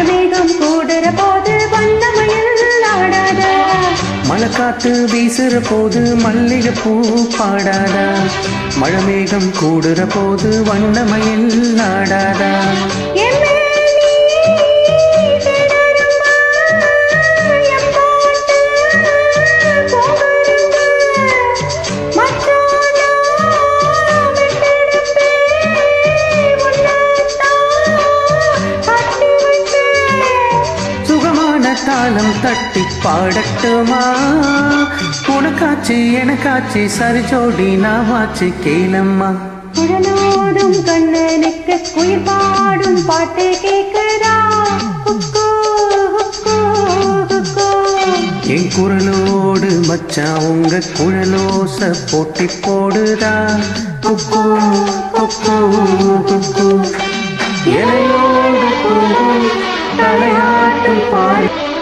மழைமேகம் கூடுற போது வண்ணமயில் ஆடாதா மழைக்காத்து வீசுற போது மல்லிகை பூ பாடாதா மழைமேகம் கூடுற போது வண்ணமயில் ஆடாதா தாளம் தட்டி பாடட்டுமா உனக்காச்சு எனக்காச்சு சரி ஜோடி நாவாச்சு கேளம்மா குழலோடும் கண்ணனுக்கு குயில் பாடும் பாட்டு கேட்குதா என் குரலோடு மச்சான் உங்க குழலோச போட்டி போடுதா குக்கு குக்கு குக்கு